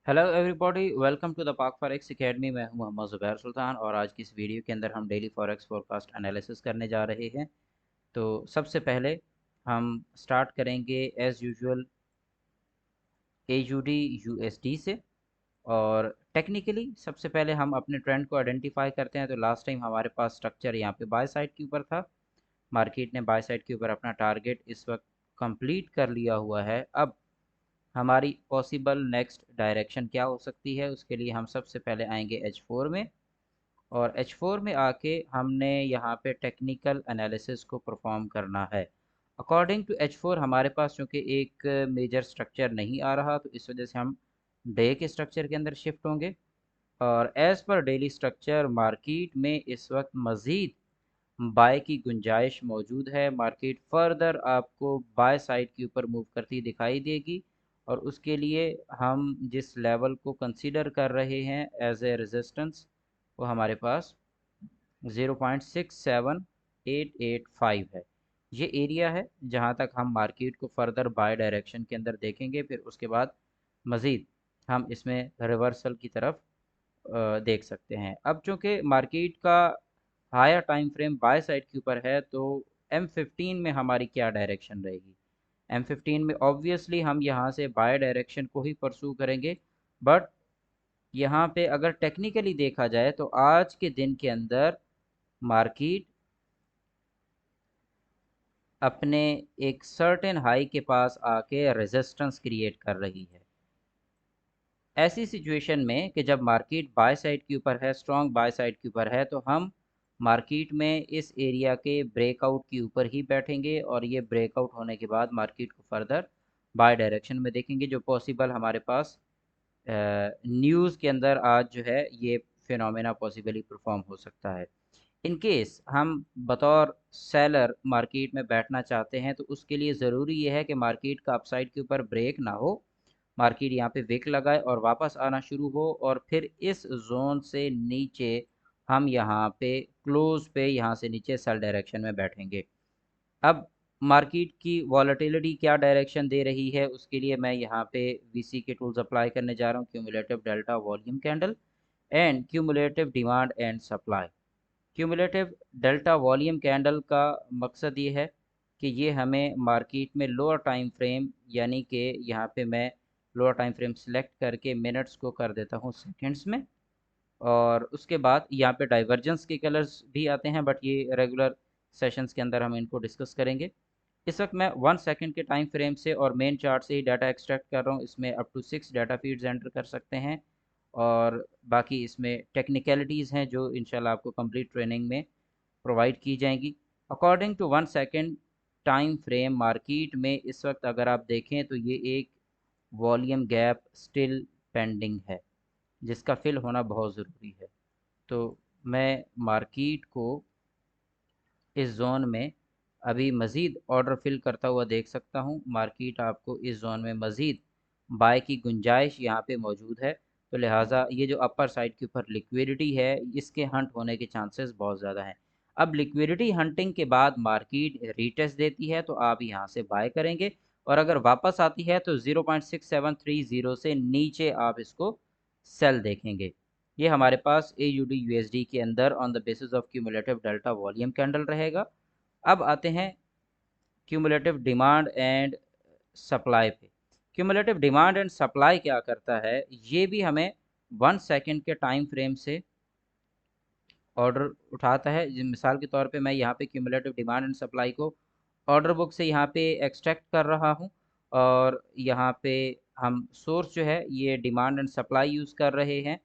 Hello everybody, welcome to the Pak forex academy. मैं हूं मोहम्मद ज़ुबैर सुल्तान और आज की इस वीडियो के अंदर हम डेली फॉरेक्स फोरकास्ट एनालिसिस करने जा रहे हैं। तो सबसे पहले हम स्टार्ट करेंगे एज़ यूजुअल AUD USD से। और टेक्निकली सबसे पहले हम अपने ट्रेंड को आइडेंटिफाई करते हैं। तो लास्ट टाइम हमारे पास स्ट्रक्चर यहाँ पे बाय साइड के ऊपर था। मार्केट ने बाय साइड के ऊपर अपना टारगेट इस वक्त कंप्लीट कर लिया हुआ है। अब हमारी पॉसिबल नेक्स्ट डायरेक्शन क्या हो सकती है, उसके लिए हम सबसे पहले आएंगे H4 में। और H4 में आके हमने यहाँ पे टेक्निकल एनालिसिस को परफॉर्म करना है। अकॉर्डिंग टू H4 हमारे पास चूँकि एक मेजर स्ट्रक्चर नहीं आ रहा, तो इस वजह से हम डे के स्ट्रक्चर के अंदर शिफ्ट होंगे। और as per daily structure market में इस वक्त मज़ीद बाय की गुंजाइश मौजूद है। मार्केट फर्दर आपको बाय साइड के ऊपर मूव करती दिखाई देगी और उसके लिए हम जिस लेवल को कंसीडर कर रहे हैं एज ए रेजिस्टेंस, वो हमारे पास 0.67885 है। ये एरिया है जहाँ तक हम मार्केट को फर्दर बाय डायरेक्शन के अंदर देखेंगे। फिर उसके बाद मज़ीद हम इसमें रिवर्सल की तरफ देख सकते हैं। अब चूँकि मार्केट का higher time frame buy side के ऊपर है, तो M15 में हमारी क्या डायरेक्शन रहेगी। M15 में ऑब्वियसली हम यहाँ से बाय डायरेक्शन को ही परसू करेंगे। बट यहाँ पे अगर टेक्निकली देखा जाए तो आज के दिन के अंदर मार्केट अपने एक सर्टेन हाई के पास आके रेजिस्टेंस क्रिएट कर रही है। ऐसी सिचुएशन में कि जब मार्केट बाय साइड के ऊपर है, स्ट्रॉन्ग बाय साइड के ऊपर है, तो हम मार्केट में इस एरिया के ब्रेकआउट के ऊपर ही बैठेंगे और ये ब्रेकआउट होने के बाद मार्केट को फर्दर बाय डायरेक्शन में देखेंगे। जो पॉसिबल हमारे पास न्यूज़ के अंदर आज जो है ये फिनोमेना पॉसिबली परफॉर्म हो सकता है। इन केस हम बतौर सेलर मार्केट में बैठना चाहते हैं, तो उसके लिए ज़रूरी ये है कि मार्केट का अपसाइड के ऊपर ब्रेक ना हो, मार्केट यहाँ पे विक लगाए और वापस आना शुरू हो, और फिर इस जोन से नीचे हम यहाँ पे क्लोज पे यहाँ से नीचे सेल डायरेक्शन में बैठेंगे। अब मार्केट की वॉलेटिलिटी क्या डायरेक्शन दे रही है, उसके लिए मैं यहाँ पे VC के टूल्स अप्लाई करने जा रहा हूँ, cumulative delta volume candle and cumulative demand and supply. Cumulative delta volume candle का मकसद ये है कि ये हमें मार्केट में लोअर टाइम फ्रेम, यानी कि यहाँ पे मैं लोअर टाइम फ्रेम सिलेक्ट करके मिनट्स को कर देता हूँ सेकंड्स में। और उसके बाद यहाँ पे डाइवर्जेंस के कलर्स भी आते हैं, बट ये रेगुलर सेशंस के अंदर हम इनको डिस्कस करेंगे। इस वक्त मैं 1 सेकंड के टाइम फ्रेम से और मेन चार्ट से ही डाटा एक्सट्रैक्ट कर रहा हूँ। इसमें up to 6 data feeds enter कर सकते हैं और बाकी इसमें टेक्निकलिटीज़ हैं जो इंशाल्लाह आपको कंप्लीट ट्रेनिंग में प्रोवाइड की जाएंगी। According to 1 second time frame market में इस वक्त अगर आप देखें तो ये एक वॉल्यूम गैप स्टिल पेंडिंग है, जिसका फिल होना बहुत ज़रूरी है। तो मैं मार्केट को इस जोन में अभी मज़ीद ऑर्डर फिल करता हुआ देख सकता हूँ। मार्केट आपको इस जोन में मज़ीद बाय की गुंजाइश यहाँ पे मौजूद है, तो लिहाजा ये जो अपर साइड के ऊपर लिक्विडिटी है, इसके हंट होने के चांसेस बहुत ज़्यादा हैं। अब लिक्विडिटी हंटिंग के बाद मार्केट रीटेस्ट देती है तो आप यहाँ से बाय करेंगे, और अगर वापस आती है तो 0.6730 से नीचे आप इसको सेल देखेंगे। ये हमारे पास AUD USD के अंदर on the basis of cumulative delta volume candle रहेगा। अब आते हैं क्यूमुलेटिव डिमांड एंड सप्लाई पे। क्यूमुलेटिव डिमांड एंड सप्लाई क्या करता है, ये भी हमें 1 सेकंड के टाइम फ्रेम से ऑर्डर उठाता है। मिसाल के तौर पे मैं यहाँ पे क्यूमुलेटिव डिमांड एंड सप्लाई को ऑर्डर बुक से यहाँ पे एक्सट्रैक्ट कर रहा हूँ, और यहाँ पे हम सोर्स जो है ये डिमांड एंड सप्लाई यूज़ कर रहे हैं।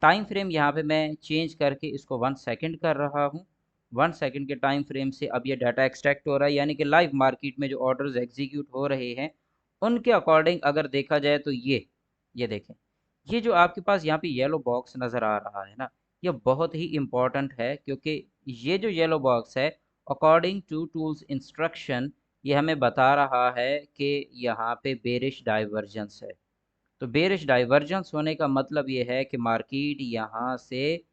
टाइम फ्रेम यहाँ पे मैं चेंज करके इसको 1 सेकंड कर रहा हूँ। 1 सेकंड के टाइम फ्रेम से अब ये डाटा एक्सट्रैक्ट हो रहा है, यानी कि लाइव मार्केट में जो ऑर्डर्स एग्जीक्यूट हो रहे हैं उनके अकॉर्डिंग अगर देखा जाए तो ये देखें, ये जो आपके पास यहाँ पे येलो बॉक्स नज़र आ रहा है ना, ये बहुत ही इम्पॉर्टेंट है, क्योंकि ये जो येलो बॉक्स है अकॉर्डिंग टू टूल्स इंस्ट्रक्शन ये हमें बता रहा है कि यहाँ पे बेरिश डाइवर्जेंस है। तो बेरिश डाइवर्जेंस होने का मतलब ये है कि मार्केट यहाँ से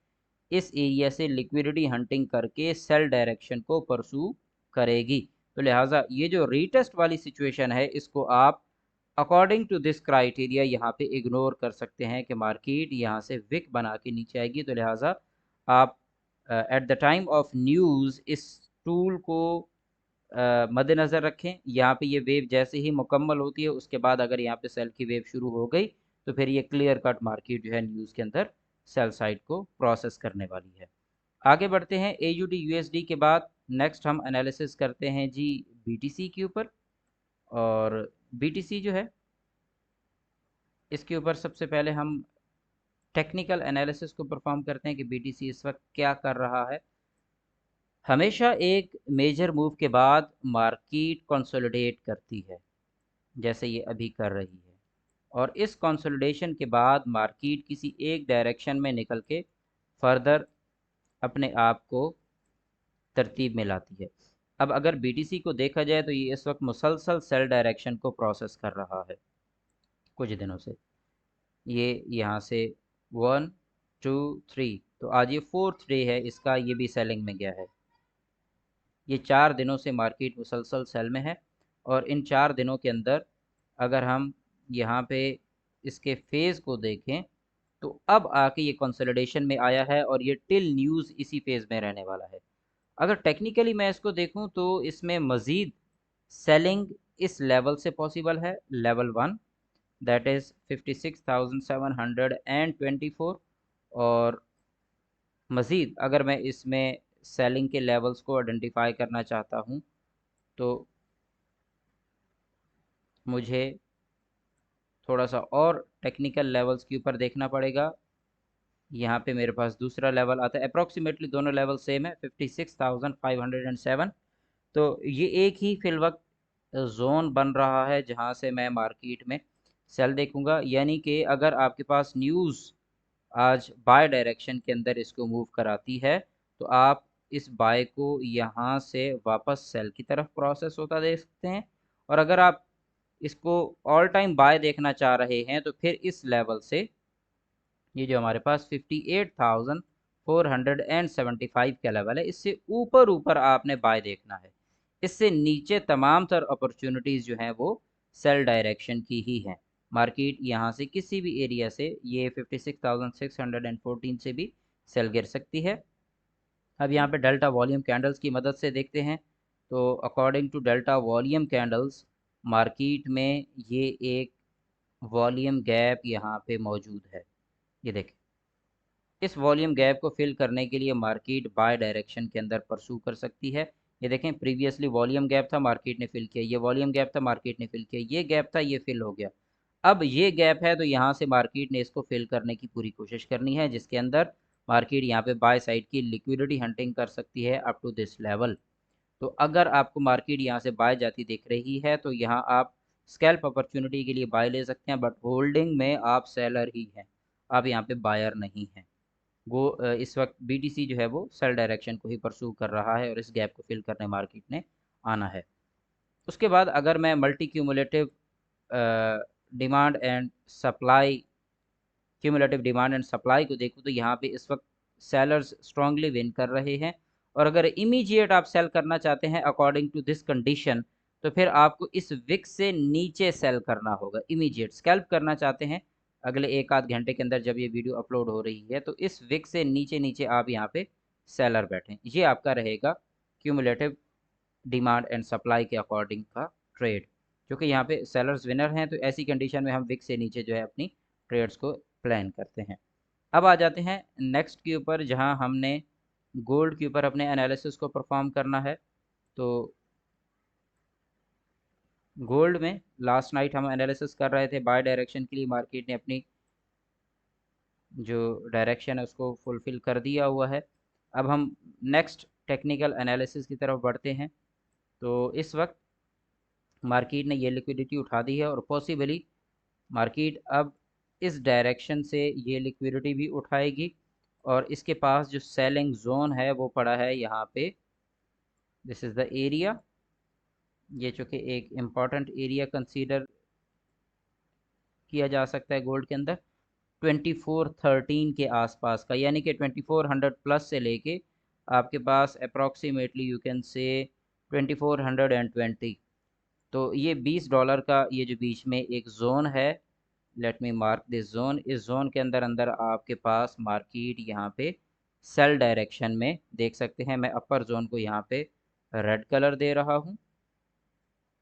इस एरिया से लिक्विडिटी हंटिंग करके सेल डायरेक्शन को परसू करेगी। तो लिहाजा ये जो रीटेस्ट वाली सिचुएशन है, इसको आप अकॉर्डिंग टू दिस क्राइटेरिया यहाँ पे इग्नोर कर सकते हैं कि मार्केट यहाँ से विक बना के नीचे आएगी, तो लिहाजा आप at the time of news इस टूल को मद्देनज़र रखें। यहाँ पे ये वेव जैसे ही मुकम्मल होती है उसके बाद अगर यहाँ पे सेल की वेव शुरू हो गई तो फिर ये क्लियर कट मार्केट जो है न्यूज़ के अंदर सेल साइड को प्रोसेस करने वाली है। आगे बढ़ते हैं AUD USD के बाद नेक्स्ट हम एनालिसिस करते हैं जी BTC के ऊपर। और BTC जो है इसके ऊपर सबसे पहले हम टेक्निकल एनालिसिस को परफॉर्म करते हैं कि BTC इस वक्त क्या कर रहा है। हमेशा एक मेजर मूव के बाद मार्केट कंसोलिडेट करती है जैसे ये अभी कर रही है, और इस कंसोलिडेशन के बाद मार्केट किसी एक डायरेक्शन में निकल के फर्दर अपने आप को तरतीब में लाती है। अब अगर BTC को देखा जाए तो ये इस वक्त मुसलसल सेल डायरेक्शन को प्रोसेस कर रहा है कुछ दिनों से। ये यहाँ से 1 2 3, तो आज ये 4th डे है इसका, ये भी सेलिंग में गया है। ये 4 दिनों से मार्केट मुसलसल सेल में है, और इन 4 दिनों के अंदर अगर हम यहाँ पे इसके फेज़ को देखें तो अब आके ये कंसोलिडेशन में आया है और ये टिल न्यूज़ इसी फेज़ में रहने वाला है। अगर टेक्निकली मैं इसको देखूं तो इसमें मज़ीद सेलिंग इस लेवल से पॉसिबल है, लेवल 1 दैट इज़ 56,724। और मज़ीद अगर मैं इसमें सेलिंग के लेवल्स को आइडेंटिफाई करना चाहता हूं तो मुझे थोड़ा सा और टेक्निकल लेवल्स के ऊपर देखना पड़ेगा। यहाँ पे मेरे पास दूसरा लेवल आता है, अप्रॉक्सीमेटली दोनों लेवल सेम है 56,507। तो ये एक ही फिल वक्त जोन बन रहा है जहाँ से मैं मार्केट में सेल देखूंगा, यानी कि अगर आपके पास न्यूज़ आज बाय डायरेक्शन के अंदर इसको मूव कराती है तो आप इस बाय को यहाँ से वापस सेल की तरफ प्रोसेस होता देख सकते हैं। और अगर आप इसको ऑल टाइम बाय देखना चाह रहे हैं तो फिर इस लेवल से ये जो हमारे पास 58,475 का लेवल है, इससे ऊपर ऊपर आपने बाय देखना है। इससे नीचे तमाम तर अपॉर्चुनिटीज़ जो हैं वो सेल डायरेक्शन की ही हैं। मार्केट यहाँ से किसी भी एरिया से ये 56,614 से भी सेल गिर सकती है। अब यहाँ पे डेल्टा वॉल्यूम कैंडल्स की मदद से देखते हैं, तो according to delta volume candles market में ये एक वॉल्यूम गैप यहाँ पे मौजूद है। ये देखें, इस वॉल्यूम गैप को फिल करने के लिए मार्केट बाय डायरेक्शन के अंदर परसू कर सकती है। ये देखें, प्रीवियसली वॉल्यूम गैप था, मार्केट ने फिल किया, ये वॉल्यूम गैप था, मार्केट ने फिल किया, ये गैप था, ये फिल हो गया। अब ये गैप है तो यहाँ से मार्केट ने इसको फिल करने की पूरी कोशिश करनी है, जिसके अंदर मार्केट यहाँ पे बाय साइड की लिक्विडिटी हंटिंग कर सकती है अप टू दिस लेवल। तो अगर आपको मार्केट यहाँ से बाय जाती दिख रही है तो यहाँ आप स्कैल्प अपॉर्चुनिटी के लिए बाय ले सकते हैं, बट होल्डिंग में आप सेलर ही हैं, आप यहाँ पे बायर नहीं हैं। वो इस वक्त BTC जो है वो सेल डायरेक्शन को ही परसू कर रहा है और इस गैप को फिल करने मार्केट ने आना है। उसके बाद अगर मैं multi cumulative demand and supply cumulative demand and supply को देखूँ तो यहाँ पे इस वक्त सेलर्स स्ट्रांगली विन कर रहे हैं। और अगर इमीडिएट आप सेल करना चाहते हैं अकॉर्डिंग टू दिस कंडीशन तो फिर आपको इस विक से नीचे सेल करना होगा। इमीडिएट स्कैल्प करना चाहते हैं अगले एक आध घंटे के अंदर जब ये वीडियो अपलोड हो रही है तो इस विक से नीचे नीचे आप यहाँ पे सेलर बैठें। ये आपका रहेगा क्यूमुलेटिव डिमांड एंड सप्लाई के अकॉर्डिंग का ट्रेड, क्योंकि यहाँ पे सेलर्स विनर हैं तो ऐसी कंडीशन में हम विक से नीचे जो है अपनी ट्रेड्स को प्लान करते हैं। अब आ जाते हैं नेक्स्ट के ऊपर जहाँ हमने गोल्ड के ऊपर अपने एनालिसिस को परफॉर्म करना है। तो गोल्ड में लास्ट नाइट हम एनालिसिस कर रहे थे बाय डायरेक्शन के लिए, मार्केट ने अपनी जो डायरेक्शन है उसको फुलफ़िल कर दिया हुआ है। अब हम नेक्स्ट टेक्निकल एनालिसिस की तरफ बढ़ते हैं। तो इस वक्त मार्केट ने ये लिक्विडिटी उठा दी है और पॉसिबली मार्केट अब इस डायरेक्शन से ये लिक्विडिटी भी उठाएगी, और इसके पास जो सेलिंग जोन है वो पड़ा है यहाँ पे, दिस इज़ द एरिया। ये चूँकि एक इम्पॉर्टेंट एरिया कंसीडर किया जा सकता है गोल्ड के अंदर 2413 के आसपास का, यानी कि 2400 प्लस से लेके आपके पास अप्रॉक्सीमेटली यू कैन से 2420 तो ये $20 का ये जो बीच में एक जोन है, let me mark this zone, इस जोन के अंदर अंदर आपके पास मार्केट यहाँ पे सेल डायरेक्शन में देख सकते हैं। मैं अपर जोन को यहाँ पे रेड कलर दे रहा हूँ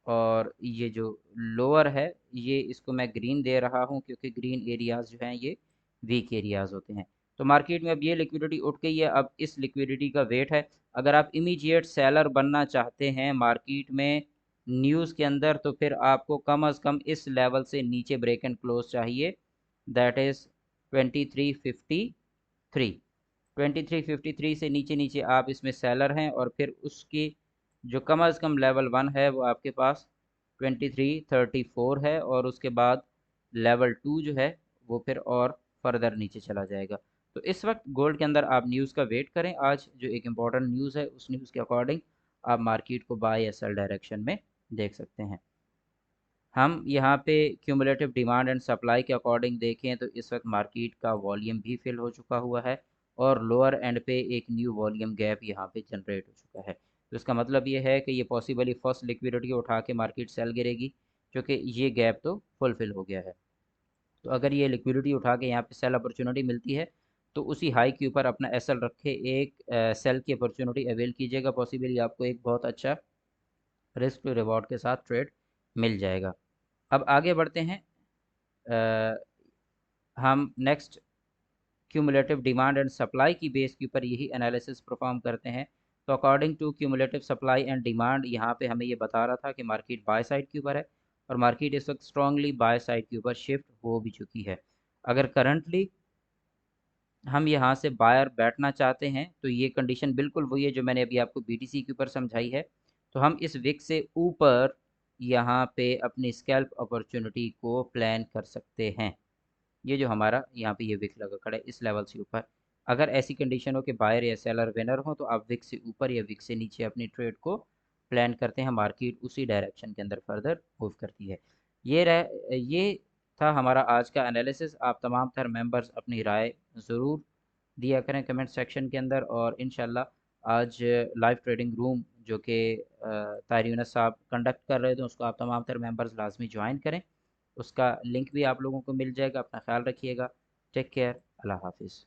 और ये जो लोअर है ये इसको मैं ग्रीन दे रहा हूँ, क्योंकि ग्रीन एरियाज जो हैं ये वीक एरियाज होते हैं। तो मार्केट में अब ये लिक्विडिटी उठ गई है, अब इस लिक्विडिटी का वेट है। अगर आप इमीडिएट सेलर बनना चाहते हैं मार्केट में न्यूज़ के अंदर, तो फिर आपको कम अज़ कम इस लेवल से नीचे ब्रेक एंड क्लोज चाहिए, दैट इज़ 2353। 2353 से नीचे नीचे आप इसमें सेलर हैं, और फिर उसकी जो कम अज़ कम लेवल 1 है वो आपके पास 2334 है, और उसके बाद लेवल 2 जो है वो फिर और फर्दर नीचे चला जाएगा। तो इस वक्त गोल्ड के अंदर आप न्यूज़ का वेट करें। आज जो एक इम्पॉर्टेंट न्यूज़ है उस न्यूज़ के अकॉर्डिंग आप मार्केट को बाय या सेल डायरेक्शन में देख सकते हैं। हम यहाँ पे क्यूमुलेटिव डिमांड एंड सप्लाई के अकॉर्डिंग देखें तो इस वक्त मार्केट का वॉल्यूम भी फिल हो चुका हुआ है, और लोअर एंड पे एक न्यू वॉल्यूम गैप यहाँ पे जनरेट हो चुका है। तो इसका मतलब ये है कि ये पॉसिबली फर्स्ट लिक्विडिटी उठा के मार्केट सेल गिरेगी, क्योंकि ये गैप तो फुलफिल हो गया है। तो अगर ये लिक्विडिटी उठा के यहाँ पे सेल अपॉर्चुनिटी मिलती है, तो उसी हाई के ऊपर अपना एसएल रखे एक सेल की अपॉर्चुनिटी अवेल कीजिएगा, पॉसिबली आपको एक बहुत अच्छा रिस्क टू रिवॉर्ड के साथ ट्रेड मिल जाएगा। अब आगे बढ़ते हैं। अ, हम next cumulative demand and supply की बेस के ऊपर यही एनालिसिस परफॉर्म करते हैं। तो according to cumulative supply and demand, यहाँ पे हमें ये बता रहा था कि मार्केट बाय साइड के ऊपर है, और मार्केट इस वक्त स्ट्रांगली बाय साइड के ऊपर शिफ्ट हो भी चुकी है। अगर करंटली हम यहाँ से बायर बैठना चाहते हैं, तो ये कंडीशन बिल्कुल वही है जो मैंने अभी आपको बीटीसी के ऊपर समझाई है। तो हम इस विक से ऊपर यहाँ पे अपनी स्कैल्प अपॉर्चुनिटी को प्लान कर सकते हैं। ये जो हमारा यहाँ पे ये विक लगा खड़ा है इस लेवल से ऊपर, अगर ऐसी कंडीशन हो कि बायर या सेलर विनर हो, तो आप विक से ऊपर या विक से नीचे अपनी ट्रेड को प्लान करते हैं। मार्केट उसी डायरेक्शन के अंदर फर्दर मूव करती है। ये था हमारा आज का एनालिसिस। आप तमाम तर मेंबर्स अपनी राय ज़रूर दिया करें कमेंट सेक्शन के अंदर, और इंशाल्लाह आज लाइव ट्रेडिंग रूम जो कि ताहिर यूनुस साहब कंडक्ट कर रहे थे, उसको आप तमाम तर मेंबर्स लाजमी ज्वाइन करें। उसका लिंक भी आप लोगों को मिल जाएगा। अपना ख्याल रखिएगा। Take care. अल्लाह हाफिज़।